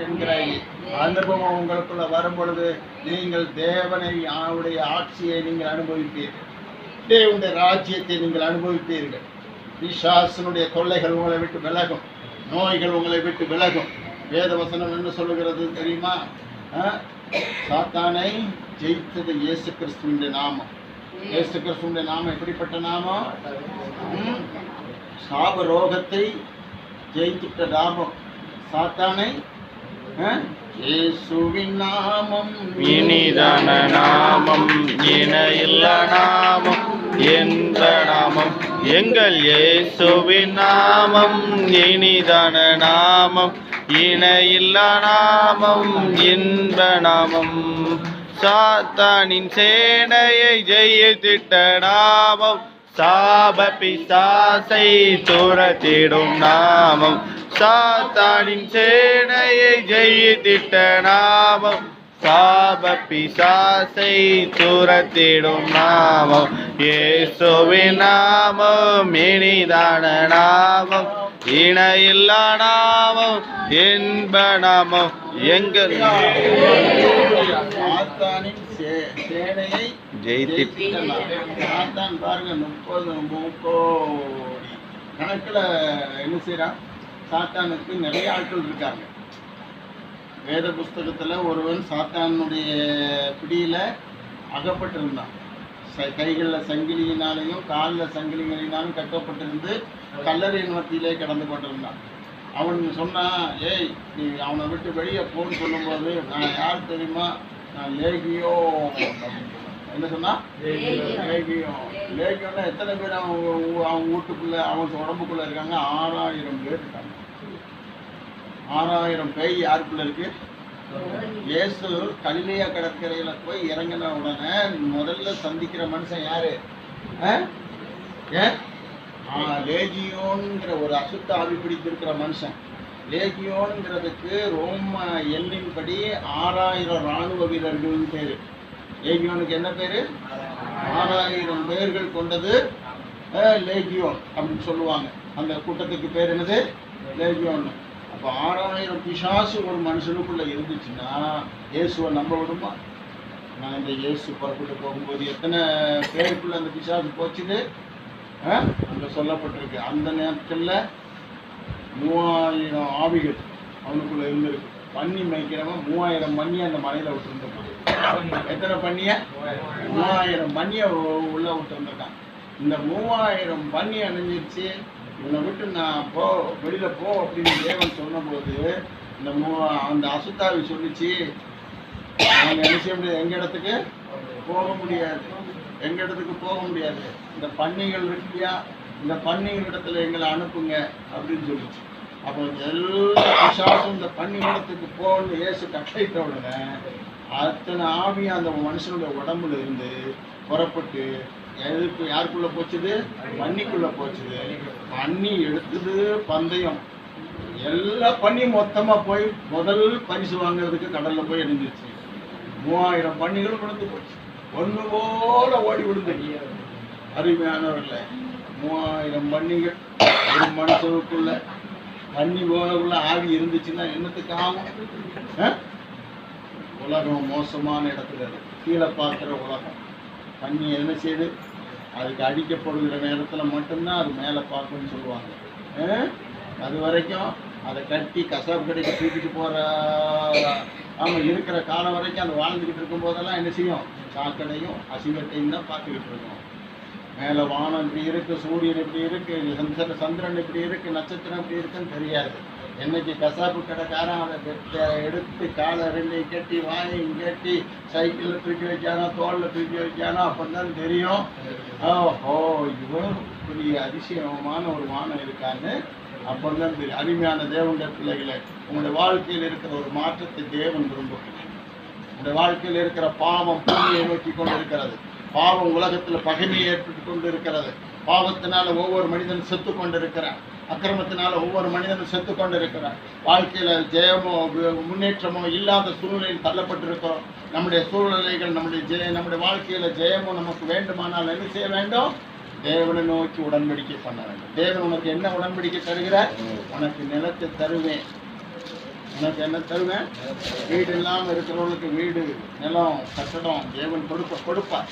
என்கிற அனுபவம் உங்களுக்குள்ள வரும் பொழுது நீங்கள் தேவனை அவருடைய ஆட்சியை நீங்கள் அனுபவிப்பீர்கள், தேவனுடைய ராஜ்யத்தை நீங்கள் அனுபவிப்பீர்கள். பிசாசனுடைய தொல்லைகள் உங்களை விட்டு விலகும், நோய்கள் உங்களை விட்டு விலகும். வேத வசனம் என்ன சொல்லுகிறது தெரியுமா? சாத்தானை ஜெயித்தது இயேசு கிறிஸ்துவின் நாமம். இயேசு கிறிஸ்துவின் நாமம் எப்படிப்பட்ட நாமம்? சாப ரோகத்தை ஜெயித்துட்ட நாமம். சாத்தானை இயேசுவின் நாமம் இனிதான நாமம், இணையில்ல நாமம், என்ற நாமம் எங்கள் இயேசுவின் நாமம். இனிதான நாமம், இணையில்ல நாமம், இன்ப நாமம். சாத்தானின் சேனையை ஜெயித்திட்ட நாமம், சாப பிசாசை துரத்திடும் நாமம். சாத்தானின் சேனையை ஜெயித்திட்ட நாமம், சாப பிசாசை துரத்திடும் நாமம். இயேசுவின் நாமம் இனிதான நாமம், இணையில்லா நாமம், இன்ப நாமம் எங்கள் சாத்தானின் சேனையை ஜெயித்திட்ட சாத்தான் பாருங்க 30 கோடி கணக்குல என்ன செய்யறான்? சாத்தானுக்கு நிறைய ஆட்கள் இருக்காங்க. வேத புஸ்தகத்துல ஒருவன் சாத்தானுடைய பிடியில அகப்பட்டிருந்தான். கைகளில் சங்கிலியினாலையும் காலில் சங்கிலிகளினாலும் கட்டப்பட்டிருந்து கல்லறையின் மத்தியிலே கடந்து கொண்டிருந்தான். அவன் சொன்னான், ஏய் நீ அவனை விட்டு வெளியே போன்னு சொல்லும்போது, நான் யார் தெரியுமா? நான் லேகியோ. என்ன சொன்னா? லேகியோ. லேகியோன்னா எத்தனை பேர் அவன் வீட்டுக்குள்ள அவன் உடம்புக்குள்ள இருக்காங்க? 6000 பேர் இருக்காங்க. 6000 பேய் யாருக்குள்ள இருக்கு? இயேசு கலிலேயா கடற்கரையில போய் இறங்கின உடனே முதல்ல சந்திக்கிற மனுஷன் யாரு? லேகியோன்கிற ஒரு அசுத்த ஆவி பிடித்திருக்கிற மனுஷன். லேகியோன்கிறதுக்கு ரோம எண்ணின்படி 6000 இராணுவ வீரர்கள் பேரு. லேகியோனுக்கு என்ன பேரு? 6000 பேர்கள் கொண்டது லேகியோன் அப்படின்னு சொல்லுவாங்க. அந்த கூட்டத்துக்கு பேர் என்னது? லேகியோன். அப்போ 6000 பிசாசு ஒரு மனுஷனுக்குள்ள இருந்துச்சுன்னா இயேசுவை நம்ப விடுமா? நான் இந்த இயேசு புறப்பட்டு போகும்போது எத்தனை பேருக்குள்ள அந்த பிசாசு போச்சுது அங்கே சொல்லப்பட்டிருக்கு. அந்த நேரத்தில் 3000 ஆவிகள் அவனுக்குள்ள இருந்திருக்கு. பன்னி மேய்க்கிறவன் 3000 மண்ணியை அந்த மலையில விட்டுருந்த போது எத்தனை பண்ணிய? 3000 மண்ணியை உள்ள விட்டுருந்துருக்கான். இந்த 3000 பன்னி அணிஞ்சிருச்சு. இவனை விட்டு நான் வெளியில போ அப்படின்னு தேவன் சொன்ன போது அந்த அசுத்தாவி சொல்லிச்சு, நாங்கள் என்ன செய்ய முடியாது, எங்க இடத்துக்கு போக முடியாது, எங்க இடத்துக்கு போக முடியாது. இந்த பன்னிகள் இருக்கு இல்லையா, இந்த பன்னிகள் இடத்துல எங்களை அனுப்புங்க அப்படின்னு சொல்லிச்சு. அப்போ எல்லா பிசாசும் இந்த பன்னிகளிடத்துக்கு போகணும்னு இயேசு கட்டளையிட்ட உடனே அத்தனை ஆவியும் அந்த மனுஷனுடைய உடம்புல இருந்து புறப்பட்டு எதுக்கு யாருக்குள்ள போச்சுது? பன்னிக்குள்ள போச்சுது. பன்னி எடுத்தது பந்தயம். எல்லா பன்னியும் மொத்தமா போய் முதல் பரிசு வாங்குறதுக்கு கடல்ல போய் இணைஞ்சிருச்சு. 3000 பன்னிகளும் விழுந்து போச்சு. ஒண்ணு போல ஓடி விழுந்து. அருமையானவர்கள, 3000 பன்னிகள் ஒரு மனுஷனுக்குள்ள பன்னி போலக்குள்ள ஆவி இருந்துச்சுன்னா என்னத்துக்கு ஆகும்? உலகம் மோசமான இடத்துல இருக்கு. கீழே பார்க்குற உலகம். பன்னி என்ன செய்யுது? அதுக்கு அடிக்கப்படுகிற நேரத்தில் மட்டும்தான் அது மேலே பார்க்கணும்னு சொல்லுவாங்க. அது வரைக்கும் அதை கட்டி கசாப்பு கடைக்கு தூக்கிட்டு போகிற இருக்கிற காலம் வரைக்கும் அது வாழ்ந்துக்கிட்டு இருக்கும் போதெல்லாம் என்ன செய்யும்? சாக்கடையும் அசிங்கத்தையும் தான் பார்த்துக்கிட்டு இருக்கோம். மேலே வானம் இப்படி இருக்குது, சூரியன் இப்படி இருக்குது, சந்திரன் இப்படி இருக்குது, நட்சத்திரம் இப்படி இருக்குன்னு தெரியாது. என்னைக்கு கசாப்பு கடைக்காரன் அதை எடுத்து காலை 2 கட்டி வாயையும் கட்டி சைக்கிளில் தூக்கி வைக்கானோ தோளில் தூக்கி வைக்கானோ அப்போதான் தெரியும், ஓஹோ இவ்வளோ பெரிய அதிசயமான ஒரு வானம் இருக்கான்னு அப்போதான் தெரியும். அருமையான தேவனுடைய பிள்ளைகளை, உங்களுடைய வாழ்க்கையில் இருக்கிற ஒரு மாற்றத்தை தேவன் விரும்புகிறார். உங்களுடைய வாழ்க்கையில் இருக்கிற பாவம் பூமியை நோக்கி கொண்டு இருக்கிறது. பாவம் உலகத்தில் பகைமையை ஏற்பட்டு கொண்டு இருக்கிறது. பாவத்தினால ஒவ்வொரு மனிதனும் செத்து கொண்டு இருக்கிறான். அக்கிரமத்தினால ஒவ்வொரு மனிதனும் செத்து கொண்டு இருக்கிறான். வாழ்க்கையில ஜெயமோ முன்னேற்றமோ இல்லாத சூழ்நிலையில் தள்ளப்பட்டிருக்கிறோம். நம்முடைய சூழ்நிலைகள் நம்முடைய வாழ்க்கையில ஜெயமோ நமக்கு வேண்டுமானால் என்ன செய்ய வேண்டும்? தேவனை நோக்கி உடன்படிக்கை பண்ண வேண்டும். தேவன் உனக்கு என்ன உடன்படிக்கை தருகிறார்? உனக்கு நிலத்தை தருவேன், உனக்கு என்ன தருவேன்? வீடு இல்லாமல் இருக்கிறவங்களுக்கு வீடு, நிலம், கட்டடம் தேவன் கொடுப்பார்.